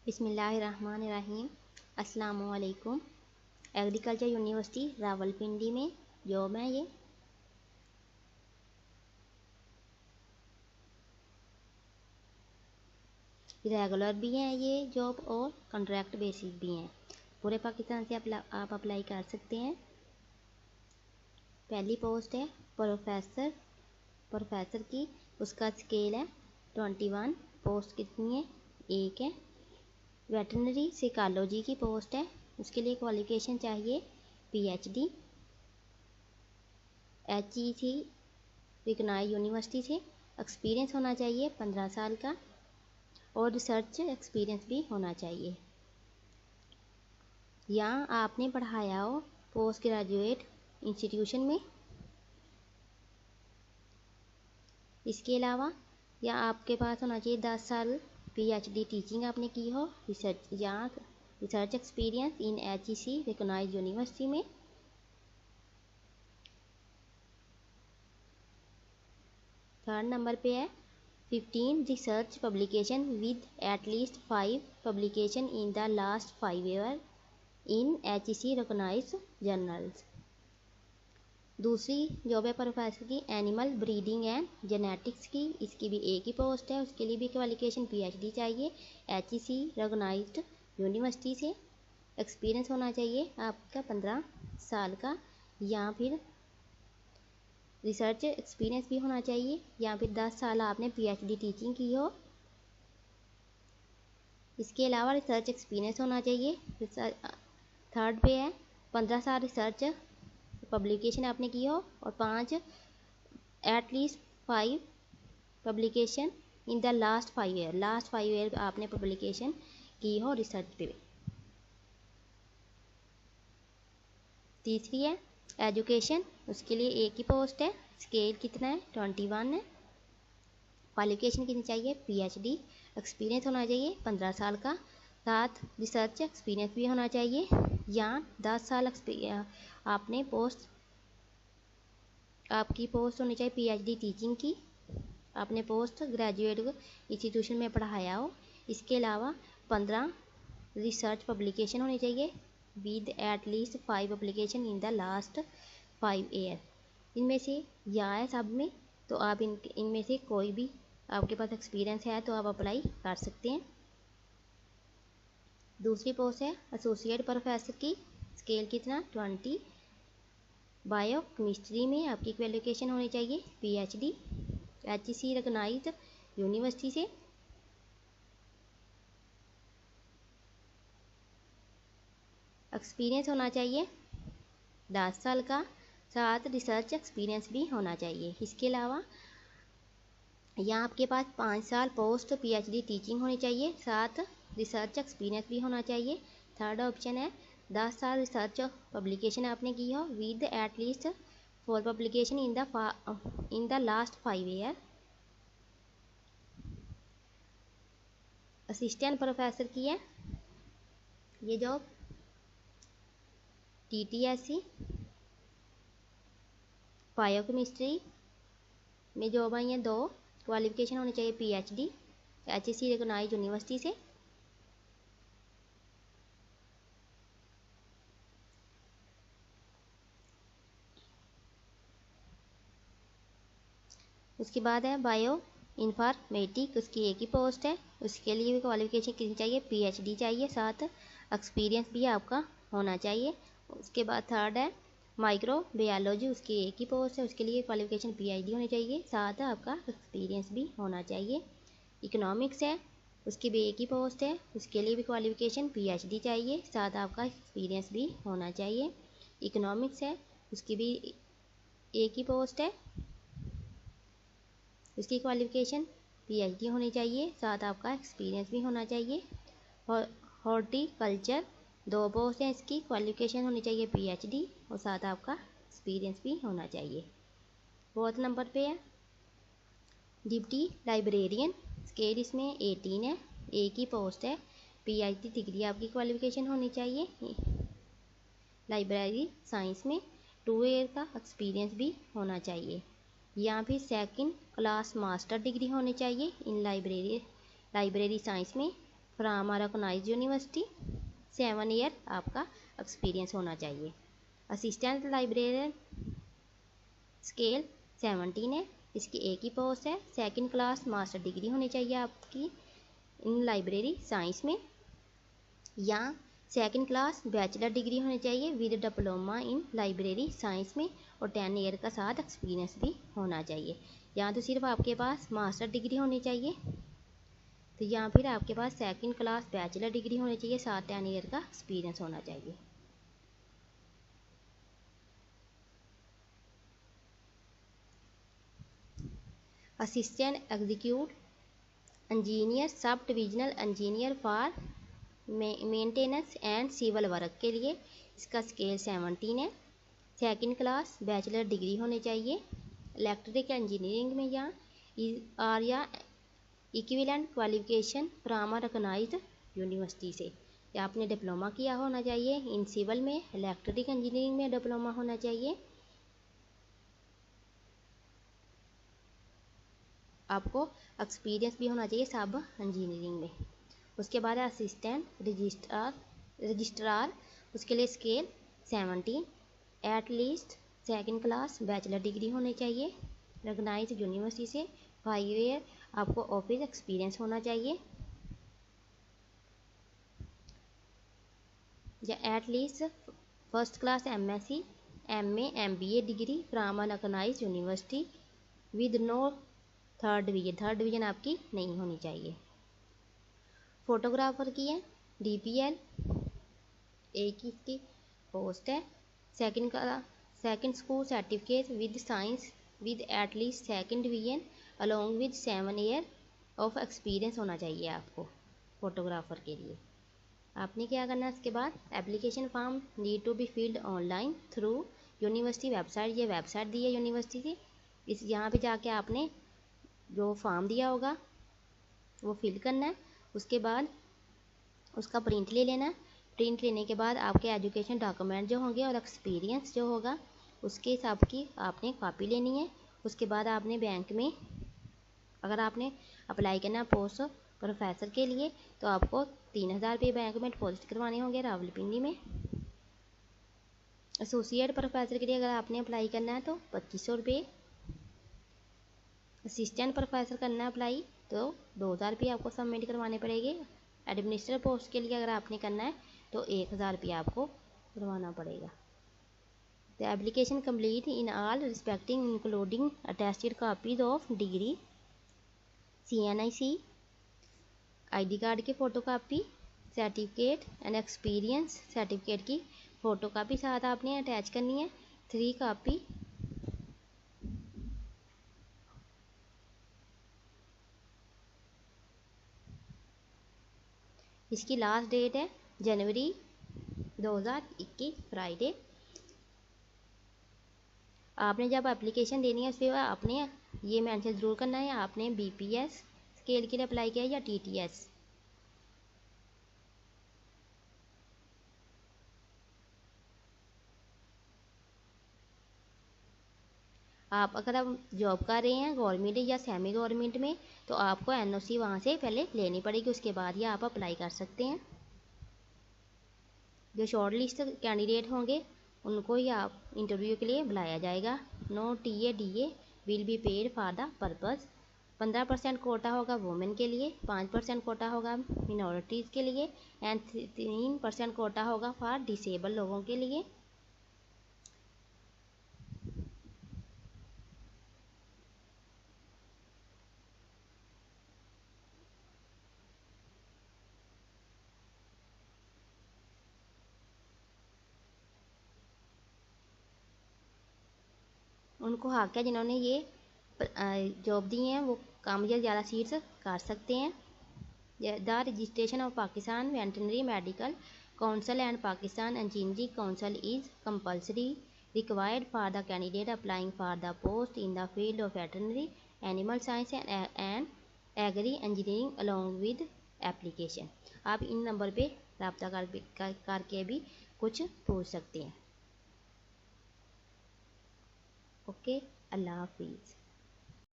बिस्मिल्लाहिर्रहमानिर्रहीम। अस्सलामुअलैकुम। Agriculture university Rawalpindi में जॉब है ये। रेगुलर भी है ये जॉब और कॉन्ट्रैक्ट बेसिस भी हैं। पूरे पाकिस्तान से आप अप्लाई कर सकते हैं। पहली पोस्ट है प्रोफेसर की, उसका स्केल है 21। पोस्ट कितनी है? एक है। वेटरनरी साइकोलॉजी की पोस्ट है, उसके लिए क्वालिफिकेशन चाहिए PhD HEC रिकॉग्नाइज्ड यूनिवर्सिटी से। एक्सपीरियंस होना चाहिए 15 साल का और रिसर्च एक्सपीरियंस भी होना चाहिए। यहाँ आपने पढ़ाया हो पोस्ट ग्रेजुएट इंस्टीट्यूशन में। इसके अलावा या आपके पास होना चाहिए 10 साल PhD टीचिंग आपने की हो, research experience in HEC recognised university में। थर्ड नंबर पे है 15 research publication with at least 5 publication in the last 5 year in HEC recognised journals. दूसरी जॉब है प्रोफेसर की एनिमल ब्रीडिंग एंड जेनेटिक्स की। इसकी भी एक ही पोस्ट है, उसके लिए भी क्वालिफिकेशन PhD चाहिए HEC रिकॉग्नाइज्ड यूनिवर्सिटी से। एक्सपीरियंस होना चाहिए आपका 15 साल का, या फिर रिसर्च एक्सपीरियंस भी होना चाहिए, या फिर 10 साल आपने PhD टीचिंग की हो। इसके अलावा रिसर्च एक्सपीरियंस होना चाहिए। थर्ड पे है 15 साल रिसर्च पब्लिकेशन आपने की हो और 5 at least 5 publication in the last 5 year आपने पब्लिकेशन की हो रिसर्च पे। तीसरी है एजुकेशन, उसके लिए एक ही पोस्ट है। स्केल कितना है? 21 है। क्वालिफिकेशन कितनी चाहिए? PhD। एक्सपीरियंस होना चाहिए 15 साल का, साथ रिसर्च एक्सपीरियंस भी होना चाहिए, या 10 साल आपने आपकी पोस्ट होनी चाहिए PhD टीचिंग की, आपने पोस्ट ग्रेजुएट इंस्टीट्यूशन में पढ़ाया हो। इसके अलावा 15 रिसर्च पब्लिकेशन होनी चाहिए with at least 5 publication in the last 5 year. इनमें से या है सब में, तो आप इनमें से कोई भी आपके पास एक्सपीरियंस है तो आप अप्लाई कर सकते हैं। दूसरी पोस्ट है एसोसिएट प्रोफेसर की। स्केल कितना? 20। बायो केमिस्ट्री में आपकी क्वालिफिकेशन होनी चाहिए PhD HEC रिकॉग्नाइज्ड यूनिवर्सिटी से। एक्सपीरियंस होना चाहिए 10 साल का, साथ रिसर्च एक्सपीरियंस भी होना चाहिए। इसके अलावा यहाँ आपके पास 5 साल पोस्ट PhD टीचिंग होनी चाहिए, साथ रिसर्च एक्सपीरियंस भी होना चाहिए। थर्ड ऑप्शन है 10 साल रिसर्च पब्लिकेशन आपने की हो with at least 4 publication in the last 5 year. Assistant professor की है ये जॉब, TTSC बायोकेमिस्ट्री में जॉब आई है 2। क्वालिफिकेशन होनी चाहिए PhD HEC रिकॉग्नाइज्ड यूनिवर्सिटी से। उसके बाद है बायो इन्फॉर्मेटिक, उसकी एक ही पोस्ट है, उसके लिए भी क्वालिफिकेशन कितनी चाहिए? PhD चाहिए, साथ एक्सपीरियंस भी आपका होना चाहिए। उसके बाद थर्ड है माइक्रोबायोलॉजी, उसकी एक ही पोस्ट है, उसके लिए क्वालिफिकेशन PhD होनी चाहिए, साथ आपका एक्सपीरियंस भी होना चाहिए। इकोनॉमिक्स है, उसकी भी एक ही पोस्ट है, उसके लिए भी क्वालिफिकेशन PhD चाहिए, साथ आपका एक्सपीरियंस भी होना चाहिए। इकोनॉमिक्स है, उसकी भी एक ही पोस्ट है, उसकी क्वालिफिकेशन PhD होनी चाहिए, साथ आपका एक्सपीरियंस भी होना चाहिए। और हॉर्टिकल्चर 2 पोस्ट हैं, इसकी क्वालिफिकेशन होनी चाहिए PhD और साथ आपका एक्सपीरियंस भी होना चाहिए। 4th नंबर पे है डिप्टी लाइब्रेरियन। स्केल इसमें 18 है, एक ही पोस्ट है, PhD डिग्री आपकी क्वालिफिकेशन होनी चाहिए। लाइब्रेरी साइंस में 2 ईयर का एक्सपीरियंस भी होना चाहिए, या फिर 2nd क्लास मास्टर डिग्री होनी चाहिए इन लाइब्रेरी साइंस में फ्रॉम रिकॉग्नाइज्ड यूनिवर्सिटी। 7 ईयर आपका एक्सपीरियंस होना चाहिए। असिस्टेंट लाइब्रेरियन स्केल 17 है, इसकी एक ही पोस्ट है। सेकंड क्लास मास्टर डिग्री होनी चाहिए आपकी इन लाइब्रेरी साइंस में, या सेकंड क्लास बैचलर डिग्री होनी चाहिए with diploma in library science में, और 10 ईयर का साथ एक्सपीरियंस भी होना चाहिए। या तो सिर्फ आपके पास मास्टर डिग्री होनी चाहिए, तो या फिर आपके पास सेकंड क्लास बैचलर डिग्री होनी चाहिए, साथ 10 ईयर का एक्सपीरियंस होना चाहिए। Assistant executive engineer sub divisional engineer for maintenance and civil work के लिए इसका स्केल 17 है। सेकंड क्लास बैचलर डिग्री होनी चाहिए इलेक्ट्रिकल इंजीनियरिंग में, या equivalent qualification from recognised university से, या आपने डिप्लोमा किया होना चाहिए इन सिविल में, इलेक्ट्रिकल इंजीनियरिंग में डिप्लोमा होना चाहिए। आपको एक्सपीरियंस भी होना चाहिए सब इंजीनियरिंग में। उसके बाद है असिस्टेंट रजिस्ट्रार, उसके लिए scale 17, at least second class bachelor degree होनी चाहिए रिकॉग्नाइज्ड यूनिवर्सिटी से। 5 ईयर आपको ऑफिस एक्सपीरियंस होना चाहिए, या एट लीस्ट फर्स्ट first MSc MA MBA degree from recognised university with no third division आपकी नहीं होनी चाहिए। फोटोग्राफर की है DPL, एक ही इसकी पोस्ट है। Second school certificate with science with at least second division along with 7 year of experience होना चाहिए आपको फोटोग्राफर के लिए। आपने क्या करना है इसके बाद, application form need to be filled online through university website, ये वेबसाइट दी है यूनिवर्सिटी की, इस यहाँ पे जाके आपने जो फॉर्म दिया होगा वो फिल करना है। उसके बाद उसका प्रिंट ले लेना है। प्रिंट लेने के बाद आपके एजुकेशन डॉक्यूमेंट जो होंगे और एक्सपीरियंस जो होगा उसके हिसाब की आपने कॉपी लेनी है। उसके बाद आपने बैंक में, अगर आपने अप्लाई करना है पोस्ट प्रोफेसर के लिए, तो आपको 3000 रुपये बैंक में डिपॉजिट करवाने होंगे रावलपिंडी में। एसोसिएट प्रोफेसर के लिए अगर आपने अप्लाई करना है तो 2500 रुपये। असिस्टेंट प्रोफेसर करना है अप्लाई तो 2000 रुपये आपको सबमिट करवाने पड़ेंगे। एडमिनिस्ट्रेटर पोस्ट के लिए अगर आपने करना है तो 1000 रुपये आपको करवाना पड़ेगा। The application complete in all respecting including attested copies of degree, CNIC, ID card की photocopy, certificate and experience certificate की फ़ोटोकॉपी साथ आपने अटैच करनी है 3 कॉपी। इसकी लास्ट डेट है जनवरी 2021 फ्राइडे। आपने जब एप्लीकेशन देनी है उसके बाद आपने ये मेंशन ज़रूर करना है आपने BPS स्केल के लिए अप्लाई किया या TTS। आप अगर आप जॉब कर रहे हैं गवर्नमेंट या सेमी गवर्नमेंट में तो आपको NOC वहाँ से पहले लेनी पड़ेगी, उसके बाद ही आप अप्लाई कर सकते हैं। जो शॉर्ट लिस्ट कैंडिडेट होंगे उनको ही आप इंटरव्यू के लिए बुलाया जाएगा। No TA DA will be paid for the purpose. 15% quota होगा वुमेन के लिए, 5% कोटा होगा मिनॉरिटीज़ के लिए, एंड 3% कोटा होगा फॉर डिसेबल लोगों के लिए। उनको हक है जिन्होंने ये जॉब दी हैं वो कम या ज़्यादा सीट्स कर सकते हैं। The registration of Pakistan veterinary medical council and Pakistan engineering council is compulsory required for the candidate applying for the post in the field of veterinary, animal science and agri engineering along with application। आप इन number पे रब्ता करके भी कुछ पूछ सकते हैं। Okay, अल्लाह हाफिज़।